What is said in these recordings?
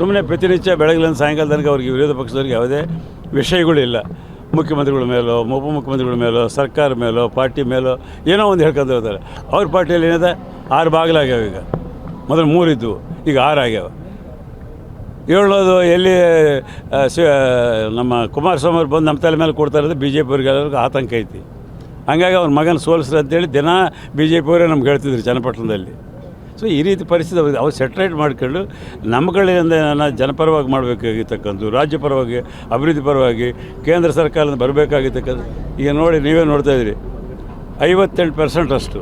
ಸುಮ್ಮನೆ ಪ್ರತಿನಿತ್ಯ ಬೆಳಗಿನ ಸಾಯಂಕಾಲ ತನಕ ಅವ್ರಿಗೆ ವಿರೋಧ ಪಕ್ಷದವ್ರಿಗೆ ಯಾವುದೇ ವಿಷಯಗಳಿಲ್ಲ. ಮುಖ್ಯಮಂತ್ರಿಗಳ ಮೇಲೋ ಉಪಮುಖ್ಯಮಂತ್ರಿಗಳ ಮೇಲೋ ಸರ್ಕಾರ ಮೇಲೋ ಪಾರ್ಟಿ ಮೇಲೋ ಏನೋ ಒಂದು ಹೇಳ್ಕೊಂಡು ಹೋಗ್ತಾರೆ. ಅವ್ರ ಪಾರ್ಟಿಯಲ್ಲಿ ಏನಿದೆ 6 ಬಾಗಿಲಾಗ್ಯಾವ. ಈಗ ಮೊದಲು 3 ಇದ್ದವು, ಈಗ 6 ಆಗ್ಯಾವ. ಹೇಳೋದು ಎಲ್ಲಿ ನಮ್ಮ ಕುಮಾರಸ್ವಾಮಿ ಅವ್ರು ಬಂದು ನಮ್ಮ ತಲೆ ಮೇಲೆ ಕೊಡ್ತಾ ಇರೋದು ಬಿ ಜೆ ಪಿಯವ್ರಿಗೆ ಆತಂಕ ಐತಿ. ಹಂಗಾಗಿ ಅವ್ರ ಮಗನ ಸೋಲಿಸ್ರು ಅಂತೇಳಿ ದಿನ ಬಿ ಜೆ ಪಿಯವರೇ ನಮ್ಗೆ ಹೇಳ್ತಿದ್ರು ಚನ್ನಪಟ್ಟಣದಲ್ಲಿ. ಸೊ ಈ ರೀತಿ ಪರಿಸ್ಥಿತಿ ಅವ್ರು ಸೆಟ್ರೇಟ್ ಮಾಡ್ಕೊಂಡು ನಮ್ಮ ಕಡೆಯಿಂದ ಜನಪರವಾಗಿ ಮಾಡಬೇಕಾಗಿರ್ತಕ್ಕಂಥ, ರಾಜ್ಯ ಪರವಾಗಿ, ಅಭಿವೃದ್ಧಿ ಪರವಾಗಿ ಕೇಂದ್ರ ಸರ್ಕಾರದಿಂದ ಬರಬೇಕಾಗಿರ್ತಕ್ಕಂಥ. ಈಗ ನೋಡಿ, ನೀವೇ ನೋಡ್ತಾಯಿದ್ದೀರಿ, 58% ಅಷ್ಟು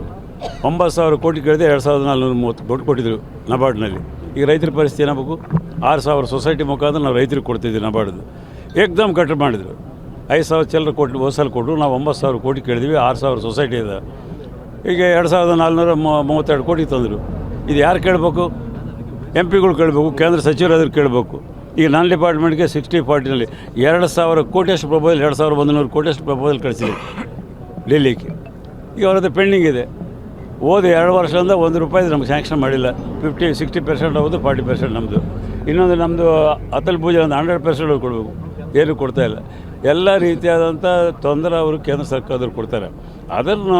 9,000 ಕೋಟಿ ಕೇಳಿದೆ, 2,430 ಕೋಟಿ ಕೊಟ್ಟಿದ್ರು ನಬಾರ್ಡ್ನಲ್ಲಿ. ಈಗ ರೈತರ ಪರಿಸ್ಥಿತಿ ಏನಾಗಬೇಕು? 6,000 ಸೊಸೈಟಿ ಮುಖಾಂತರ ನಾವು ರೈತರಿಗೆ ಕೊಡ್ತಿದ್ವಿ. ನಬಾರ್ಡ್ದು ಏಕ್ದಮ್ ಕಟ್ ಮಾಡಿದ್ರು. 5,000 ಚಿಲ್ಲರೆ ಕೋಟಿ ಹೋಸಲು ಕೊಟ್ಟರು. ನಾವು 9,000 ಕೋಟಿ ಕೇಳಿದ್ವಿ, 6,000 ಸೊಸೈಟಿ ಇದೆ. ಈಗ 2,432 ಕೋಟಿ ತಂದರು. ಇದು ಯಾರು ಕೇಳಬೇಕು? ಎಂ ಪಿಗಳು ಕೇಳಬೇಕು, ಕೇಂದ್ರ ಸಚಿವರಾದ್ರು ಕೇಳಬೇಕು. ಈಗ ನನ್ನ ಡಿಪಾರ್ಟ್ಮೆಂಟ್ಗೆ 60-40ನಲ್ಲಿ 2,000 ಕೋಟಿಯಷ್ಟು ಪ್ರಪೋಸಲ್, 2,100 ಕೋಟಿಯಷ್ಟು ಪ್ರಪೋಸಲ್ ಕಳಿಸಿದೆ ಡೆಲ್ಲಿಗೆ. ಈಗ ಅವ್ರದ್ದು ಪೆಂಡಿಂಗ್ ಇದೆ. ಹೋದ 2 ವರ್ಷದಿಂದ ₹1 ನಮ್ಗೆ ಸ್ಯಾಂಕ್ಷನ್ ಮಾಡಿಲ್ಲ. 60% ಅವ್ರದ್ದು, 40% ನಮ್ಮದು. ಇನ್ನೊಂದು ನಮ್ಮದು ಅತಲ್ ಪೂಜೆ ಒಂದು 100% ಅವ್ರು ಕೊಡಬೇಕು, ಏನೂ ಕೊಡ್ತಾಯಿಲ್ಲ. ಎಲ್ಲ ರೀತಿಯಾದಂಥ ತೊಂದರೆ ಅವರು ಕೇಂದ್ರ ಸರ್ಕಾರದವ್ರು ಕೊಡ್ತಾರೆ. ಅದನ್ನು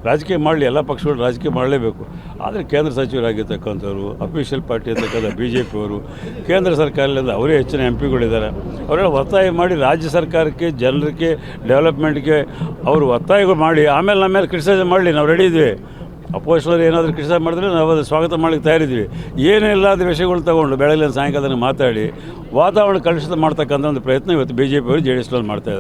ರಾಜಕೀಯ ಮಾಡಲಿ, ಎಲ್ಲ ಪಕ್ಷಗಳು ರಾಜಕೀಯ ಮಾಡಲೇಬೇಕು. ಆದರೆ ಕೇಂದ್ರ ಸಚಿವರಾಗಿರ್ತಕ್ಕಂಥವ್ರು, ಅಫಿಷಿಯಲ್ ಪಾರ್ಟಿ ಇರ್ತಕ್ಕಂಥ ಬಿ ಜೆ ಪಿಯವರು, ಕೇಂದ್ರ ಸರ್ಕಾರದಿಂದ ಅವರೇ ಹೆಚ್ಚಿನ ಎಂ ಪಿಗಳಿದ್ದಾರೆ. ಅವರೆಲ್ಲ ಒತ್ತಾಯ ಮಾಡಿ ರಾಜ್ಯ ಸರ್ಕಾರಕ್ಕೆ, ಜನರಿಗೆ, ಡೆವಲಪ್ಮೆಂಟ್ಗೆ ಅವರು ಒತ್ತಾಯಗಳು ಮಾಡಿ ಆಮೇಲೆ ನಮ್ಮ ಮೇಲೆ ಕ್ರಿಟಿಸೈಸ್ ಮಾಡಲಿ, ನಾವು ರೆಡಿ ಇದ್ವಿ. ಅಪೋಸಿಷನರು ಏನಾದರೂ ಕ್ರಿಟಿಸೈಸ್ ಮಾಡಿದ್ರೆ ನಾವು ಅದು ಸ್ವಾಗತ ಮಾಡಲಿಕ್ಕೆ ತಯಾರಿದ್ವಿ. ಏನಿಲ್ಲದ ವಿಷಯಗಳು ತೊಗೊಂಡು ಬೆಳಗಿನ ಸಾಯಂಕಾಲ ಮಾತಾಡಿ ವಾತಾವರಣ ಕಲುಷಿತ ಮಾಡ್ತಕ್ಕಂಥ ಒಂದು ಪ್ರಯತ್ನ ಇವತ್ತು ಬಿ ಜೆ ಪಿಯವರು JDS ಮಾಡ್ತಾಯಿದ್ದಾರೆ.